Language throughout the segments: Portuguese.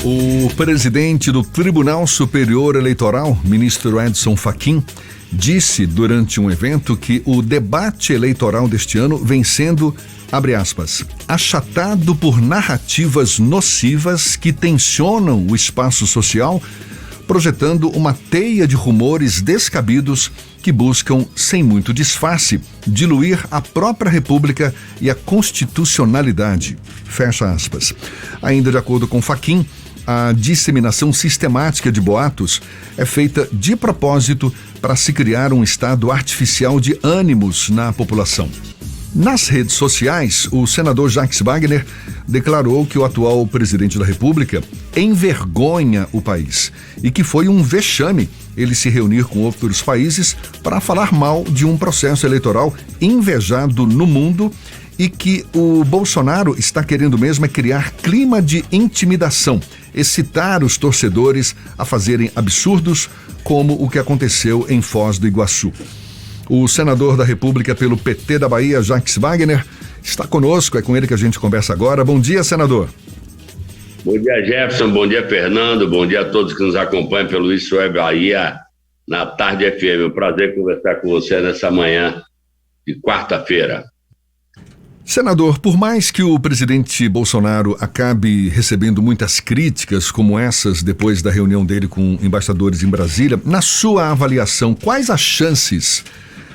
O presidente do Tribunal Superior Eleitoral, ministro Edson Fachin, disse durante um evento que o debate eleitoral deste ano vem sendo, abre aspas, achatado por narrativas nocivas que tensionam o espaço social, projetando uma teia de rumores descabidos que buscam, sem muito disfarce, diluir a própria República e a constitucionalidade. Fecha aspas. Ainda de acordo com Fachin, a disseminação sistemática de boatos é feita de propósito para se criar um estado artificial de ânimos na população. Nas redes sociais, o senador Jacques Wagner declarou que o atual presidente da República envergonha o país e que foi um vexame ele se reunir com outros países para falar mal de um processo eleitoral invejado no mundo e que o Bolsonaro está querendo mesmo é criar clima de intimidação, excitar os torcedores a fazerem absurdos como o que aconteceu em Foz do Iguaçu. O senador da República pelo PT da Bahia, Jacques Wagner, está conosco, é com ele que a gente conversa agora. Bom dia, senador. Bom dia, Jefferson, bom dia, Fernando, bom dia a todos que nos acompanham pelo Isso é Bahia na Tarde FM. É um prazer conversar com você nessa manhã de quarta-feira. Senador, por mais que o presidente Bolsonaro acabe recebendo muitas críticas como essas depois da reunião dele com embaixadores em Brasília, na sua avaliação, quais as chances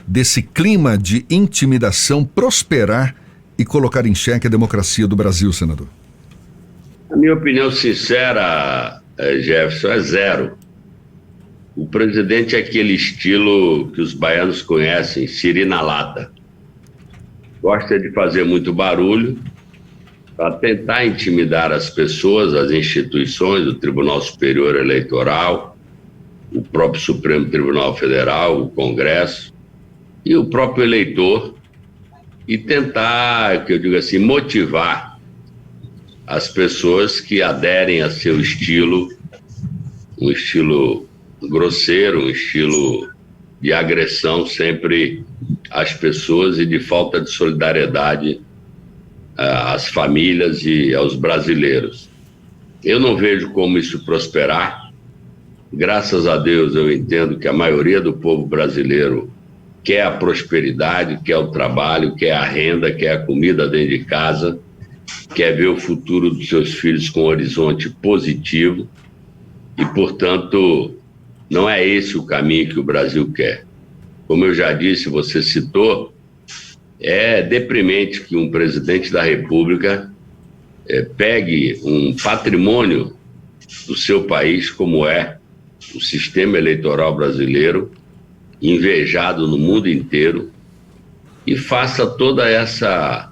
desse clima de intimidação prosperar e colocar em xeque a democracia do Brasil, senador? A minha opinião sincera, Jefferson, é zero. O presidente é aquele estilo que os baianos conhecem, siri na lata. Gosta de fazer muito barulho para tentar intimidar as pessoas, as instituições, o Tribunal Superior Eleitoral, o próprio Supremo Tribunal Federal, o Congresso e o próprio eleitor, e tentar, que eu digo assim, motivar as pessoas que aderem a seu estilo, um estilo grosseiro, um estilo de agressão sempre às pessoas e de falta de solidariedade às famílias e aos brasileiros. Eu não vejo como isso prosperar. Graças a Deus eu entendo que a maioria do povo brasileiro quer a prosperidade, quer o trabalho, quer a renda, quer a comida dentro de casa, quer ver o futuro dos seus filhos com um horizonte positivo e, portanto, não é esse o caminho que o Brasil quer. Como eu já disse, você citou, é deprimente que um presidente da República pegue um patrimônio do seu país, como é o sistema eleitoral brasileiro, invejado no mundo inteiro, e faça toda essa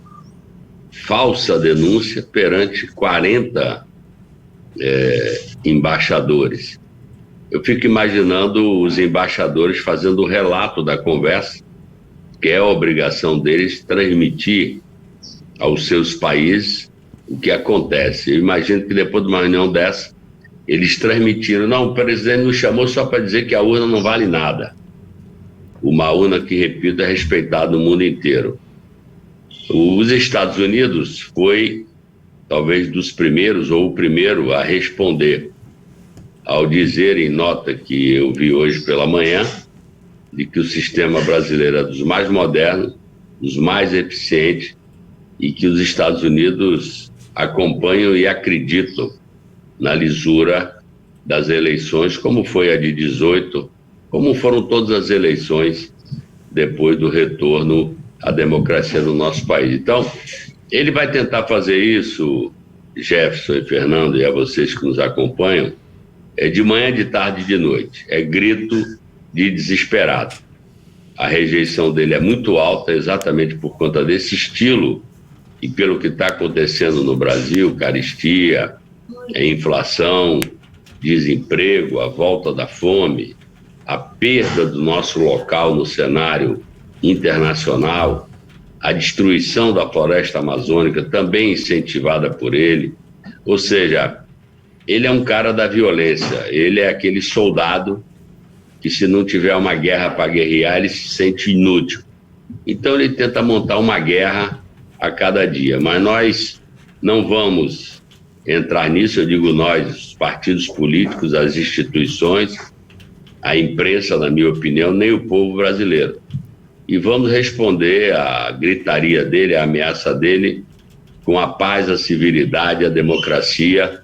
falsa denúncia perante 40 embaixadores. Eu fico imaginando os embaixadores fazendo o relato da conversa, que é a obrigação deles transmitir aos seus países o que acontece. Eu imagino que depois de uma reunião dessa, eles transmitiram, não, o presidente nos chamou só para dizer que a urna não vale nada. Uma urna que, repito, é respeitada no mundo inteiro. Os Estados Unidos foi, talvez, dos primeiros, ou o primeiro a responder, ao dizer em nota que eu vi hoje pela manhã, de que o sistema brasileiro é dos mais modernos, dos mais eficientes, e que os Estados Unidos acompanham e acreditam na lisura das eleições, como foi a de 18, como foram todas as eleições depois do retorno à democracia no nosso país. Então, ele vai tentar fazer isso, Jefferson e Fernando, e a vocês que nos acompanham, de manhã, de tarde e de noite. É grito de desesperado. A rejeição dele é muito alta, exatamente por conta desse estilo e pelo que está acontecendo no Brasil, carestia, inflação, desemprego, a volta da fome, a perda do nosso local no cenário internacional, a destruição da floresta amazônica, também incentivada por ele. Ou seja, ele é um cara da violência, ele é aquele soldado que, se não tiver uma guerra para guerrear, ele se sente inútil. Então ele tenta montar uma guerra a cada dia, mas nós não vamos entrar nisso, eu digo nós, os partidos políticos, as instituições, a imprensa, na minha opinião, nem o povo brasileiro. E vamos responder à gritaria dele, à ameaça dele, com a paz, a civilidade, a democracia,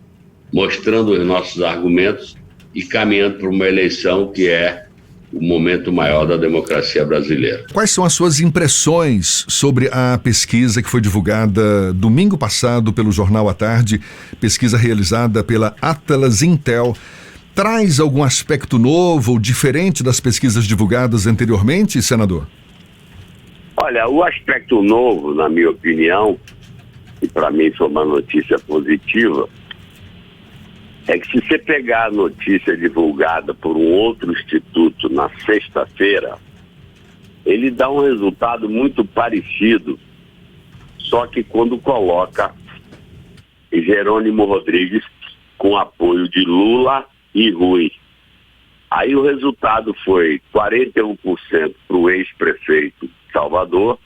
mostrando os nossos argumentos e caminhando para uma eleição que é o momento maior da democracia brasileira. Quais são as suas impressões sobre a pesquisa que foi divulgada domingo passado pelo Jornal à Tarde, pesquisa realizada pela Atlas Intel? Traz algum aspecto novo ou diferente das pesquisas divulgadas anteriormente, senador? Olha, o aspecto novo, na minha opinião, e para mim foi uma notícia positiva, é que se você pegar a notícia divulgada por um outro instituto na sexta-feira, ele dá um resultado muito parecido, só que quando coloca Jerônimo Rodrigues com apoio de Lula e Rui. Aí o resultado foi 41% para o ex-prefeito de Salvador,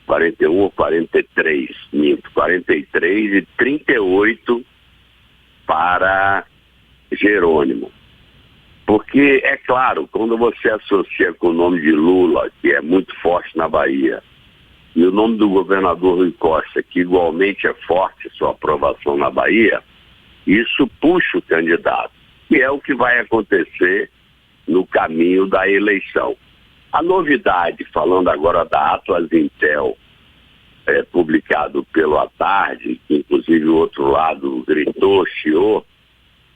41 ou 43, minto, 43 e 38 para Jerônimo. Porque, é claro, quando você associa com o nome de Lula, que é muito forte na Bahia, e o nome do governador Rui Costa, que igualmente é forte sua aprovação na Bahia, isso puxa o candidato, que é o que vai acontecer no caminho da eleição. A novidade, falando agora da Atlas Intel, publicado pelo À Tarde, que inclusive o outro lado gritou, chiou,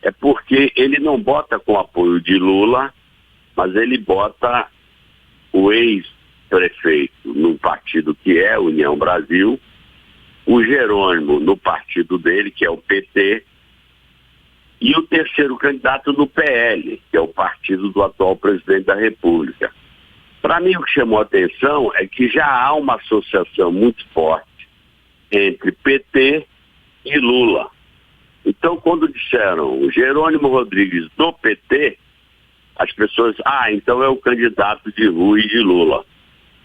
é porque ele não bota com apoio de Lula, mas ele bota o ex-prefeito no partido que é União Brasil, o Jerônimo no partido dele, que é o PT, e o terceiro candidato no PL, que é o partido do atual presidente da República. Para mim, o que chamou a atenção é que já há uma associação muito forte entre PT e Lula. Então, quando disseram o Jerônimo Rodrigues do PT, as pessoas, então é o candidato de Rui e de Lula.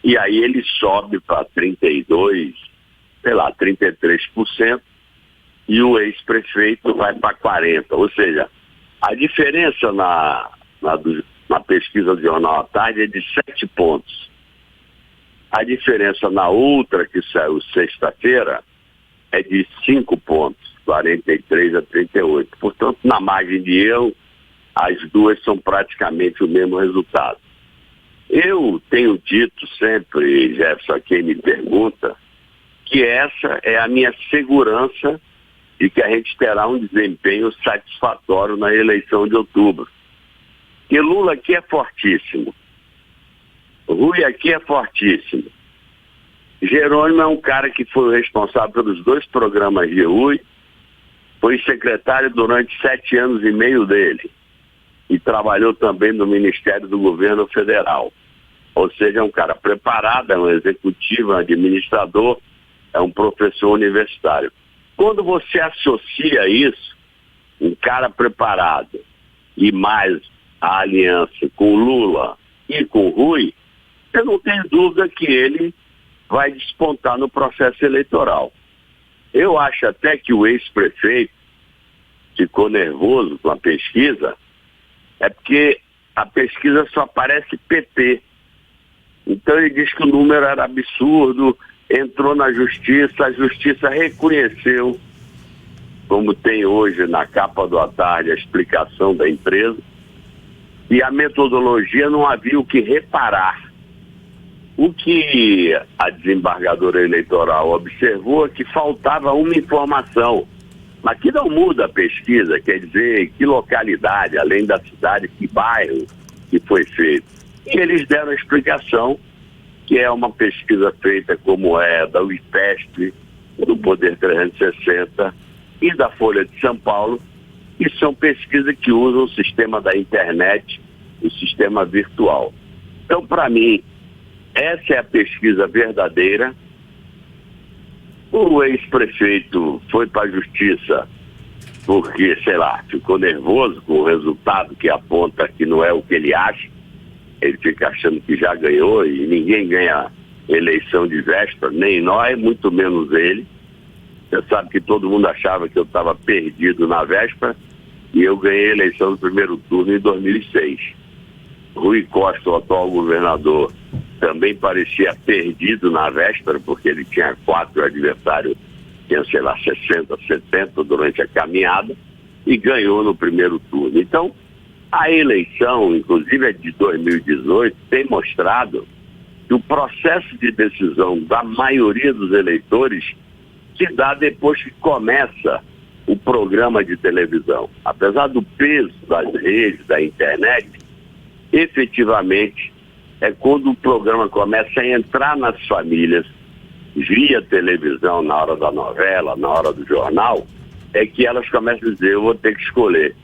E aí ele sobe para 33%, e o ex-prefeito vai para 40%. Ou seja, a diferença na pesquisa do Jornal à Tarde é de 7 pontos. A diferença na outra, que saiu sexta-feira, é de 5 pontos, 43 a 38. Portanto, na margem de erro, as duas são praticamente o mesmo resultado. Eu tenho dito sempre, Jefferson, a quem me pergunta, que essa é a minha segurança de que a gente terá um desempenho satisfatório na eleição de outubro. Porque Lula aqui é fortíssimo. Rui aqui é fortíssimo. Jerônimo é um cara que foi o responsável pelos 2 programas de Rui, foi secretário durante 7 anos e meio dele e trabalhou também no Ministério do Governo Federal. Ou seja, é um cara preparado, é um executivo, é um administrador, é um professor universitário. Quando você associa isso, um cara preparado e mais a aliança com Lula e com Rui, eu não tenho dúvida que ele vai despontar no processo eleitoral. Eu acho até que o ex-prefeito ficou nervoso com a pesquisa, é porque a pesquisa só aparece PT. Então ele diz que o número era absurdo, entrou na justiça, a justiça reconheceu, como tem hoje na capa do À Tarde a explicação da empresa, e a metodologia não havia o que reparar. O que a desembargadora eleitoral observou é que faltava uma informação, mas que não muda a pesquisa, quer dizer, que localidade, além da cidade, que bairro que foi feito. E eles deram a explicação, que é uma pesquisa feita como é da UIPESP, do Poder 360 e da Folha de São Paulo, e são pesquisas que usam o sistema da internet, o sistema virtual. Então, para mim, essa é a pesquisa verdadeira. O ex-prefeito foi para a justiça porque, ficou nervoso com o resultado que aponta que não é o que ele acha. Ele fica achando que já ganhou e ninguém ganha eleição de véspera, nem nós, muito menos ele. Você sabe que todo mundo achava que eu estava perdido na véspera e eu ganhei a eleição no primeiro turno em 2006. Rui Costa, o atual governador, também parecia perdido na véspera, porque ele tinha 4 adversários, tinha, sei lá, 60, 70 durante a caminhada, e ganhou no primeiro turno. Então, a eleição, inclusive a de 2018, tem mostrado que o processo de decisão da maioria dos eleitores se dá depois que começa o programa de televisão. Apesar do peso das redes, da internet, efetivamente é quando o programa começa a entrar nas famílias via televisão, na hora da novela, na hora do jornal, é que elas começam a dizer, eu vou ter que escolher.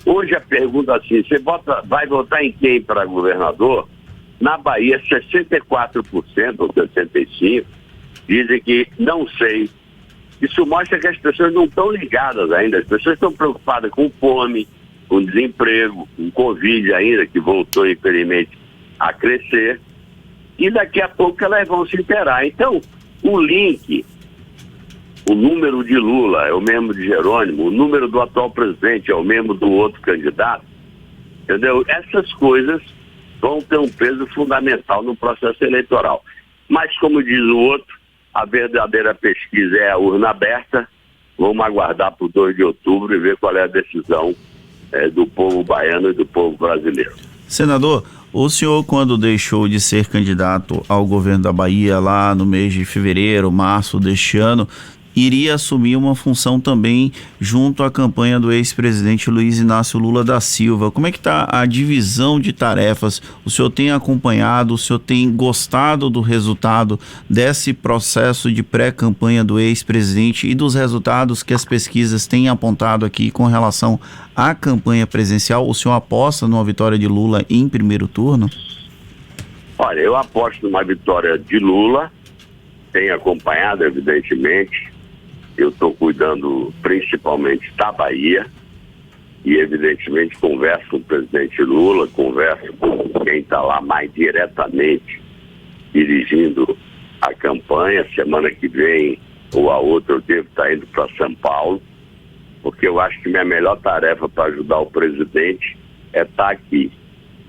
Hoje a pergunta é assim, você vai votar em quem para governador? Na Bahia, 64% ou 65% dizem que não sei. Isso mostra que as pessoas não estão ligadas ainda. As pessoas estão preocupadas com fome, com desemprego, com Covid ainda, que voltou, infelizmente, a crescer. E daqui a pouco elas vão se interar. Então, o link, o número de Lula é o mesmo de Jerônimo, o número do atual presidente é o mesmo do outro candidato, entendeu? Essas coisas vão ter um peso fundamental no processo eleitoral. Mas, como diz o outro, a verdadeira pesquisa é a urna aberta. Vamos aguardar para o 2 de outubro e ver qual é a decisão do povo baiano e do povo brasileiro. Senador, o senhor, quando deixou de ser candidato ao governo da Bahia lá no mês de fevereiro, março deste ano, iria assumir uma função também junto à campanha do ex-presidente Luiz Inácio Lula da Silva. Como é que está a divisão de tarefas? O senhor tem acompanhado, o senhor tem gostado do resultado desse processo de pré-campanha do ex-presidente e dos resultados que as pesquisas têm apontado aqui com relação à campanha presidencial? O senhor aposta numa vitória de Lula em primeiro turno? Olha, eu aposto numa vitória de Lula, tenho acompanhado, evidentemente. Eu estou cuidando principalmente da Bahia e, evidentemente, converso com o presidente Lula, converso com quem está lá mais diretamente dirigindo a campanha. Semana que vem ou a outra eu devo estar indo para São Paulo, porque eu acho que minha melhor tarefa para ajudar o presidente é estar aqui.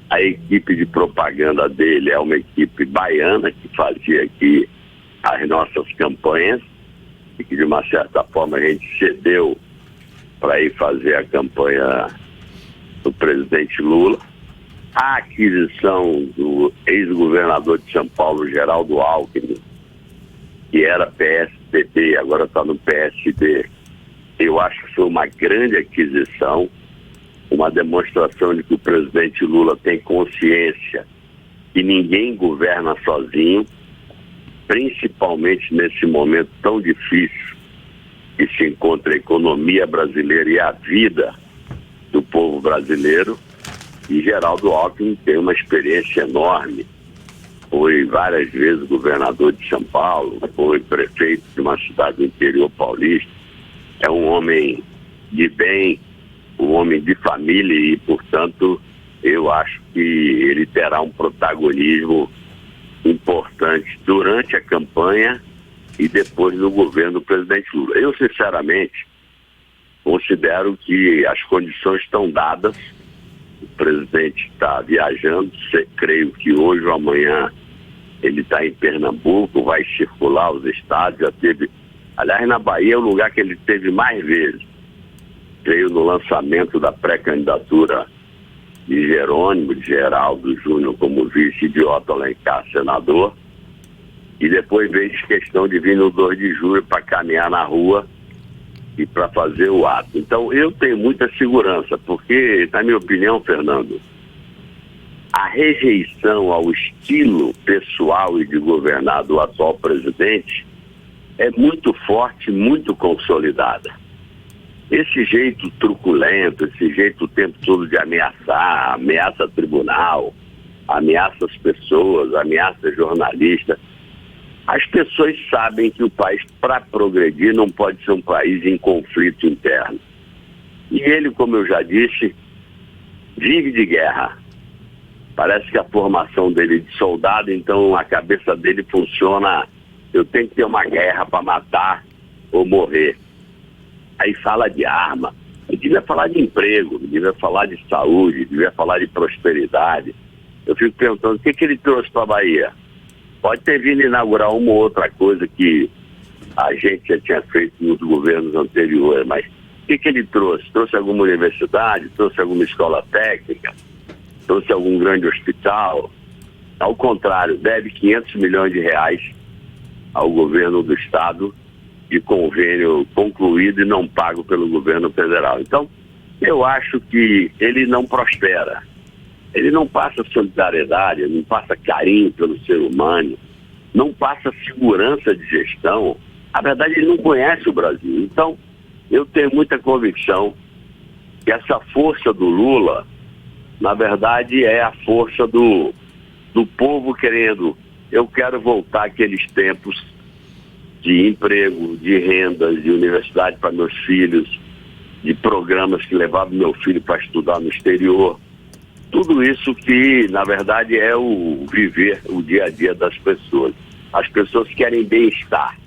A equipe de propaganda dele é uma equipe baiana que fazia aqui as nossas campanhas, e que de uma certa forma a gente cedeu para ir fazer a campanha do presidente Lula. A aquisição do ex-governador de São Paulo, Geraldo Alckmin, que era PSDB, agora está no PSD, eu acho que foi uma grande aquisição, uma demonstração de que o presidente Lula tem consciência que ninguém governa sozinho, principalmente nesse momento tão difícil que se encontra a economia brasileira e a vida do povo brasileiro. E Geraldo Alckmin tem uma experiência enorme. Foi várias vezes governador de São Paulo, foi prefeito de uma cidade do interior paulista. É um homem de bem, um homem de família e, portanto, eu acho que ele terá um protagonismo importante durante a campanha e depois no governo do presidente Lula. Eu, sinceramente, considero que as condições estão dadas. O presidente está viajando, creio que hoje ou amanhã ele está em Pernambuco, vai circular os estados, já teve... Aliás, na Bahia é o lugar que ele teve mais vezes. Creio no lançamento da pré-candidatura de Jerônimo, de Geraldo Júnior como vice, de Otto Alencar, senador, e depois veio questão de vir no 2 de julho para caminhar na rua e para fazer o ato. Então, eu tenho muita segurança, porque, na minha opinião, Fernando, a rejeição ao estilo pessoal e de governar do atual presidente é muito forte, muito consolidada. Esse jeito truculento, esse jeito o tempo todo de ameaçar, ameaça tribunal, ameaça as pessoas, ameaça jornalista. As pessoas sabem que o país, para progredir, não pode ser um país em conflito interno. E ele, como eu já disse, vive de guerra. Parece que a formação dele é de soldado, então a cabeça dele funciona, eu tenho que ter uma guerra para matar ou morrer. Aí fala de arma. Ele devia falar de emprego, devia falar de saúde, devia falar de prosperidade. Eu fico perguntando, o que ele trouxe para a Bahia? Pode ter vindo inaugurar uma ou outra coisa que a gente já tinha feito nos governos anteriores, mas o que ele trouxe? Trouxe alguma universidade? Trouxe alguma escola técnica? Trouxe algum grande hospital? Ao contrário, deve 500 milhões de reais ao governo do estado de convênio concluído e não pago pelo governo federal. Então, eu acho que ele não prospera. Ele não passa solidariedade, não passa carinho pelo ser humano, não passa segurança de gestão. Na verdade, ele não conhece o Brasil. Então, eu tenho muita convicção que essa força do Lula, na verdade, é a força do povo querendo. Eu quero voltar àqueles tempos de emprego, de rendas, de universidade para meus filhos, de programas que levavam meu filho para estudar no exterior. Tudo isso que, na verdade, é o viver, o dia a dia das pessoas. As pessoas querem bem-estar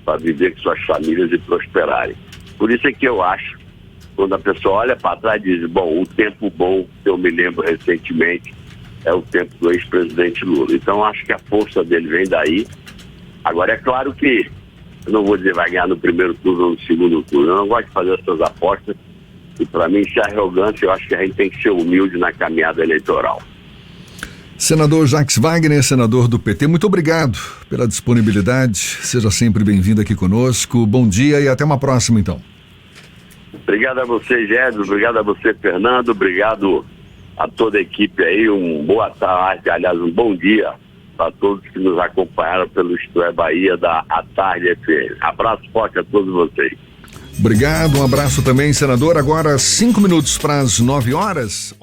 para viver com suas famílias e prosperarem. Por isso é que eu acho, quando a pessoa olha para trás e diz, bom, o tempo bom que eu me lembro recentemente é o tempo do ex-presidente Lula. Então, acho que a força dele vem daí. Agora, é claro que, eu não vou dizer vai ganhar no primeiro turno ou no segundo turno, eu não gosto de fazer essas apostas, e para mim isso é arrogância. Eu acho que a gente tem que ser humilde na caminhada eleitoral. Senador Jacques Wagner, senador do PT, muito obrigado pela disponibilidade, seja sempre bem-vindo aqui conosco, bom dia e até uma próxima então. Obrigado a você, Gédio, obrigado a você, Fernando, obrigado a toda a equipe aí, boa tarde, aliás, um bom dia para todos que nos acompanharam pelo Isto é Bahia da À Tarde FM. Abraço forte a todos vocês. Obrigado, um abraço também, senador. Agora 5 minutos para as 9 horas.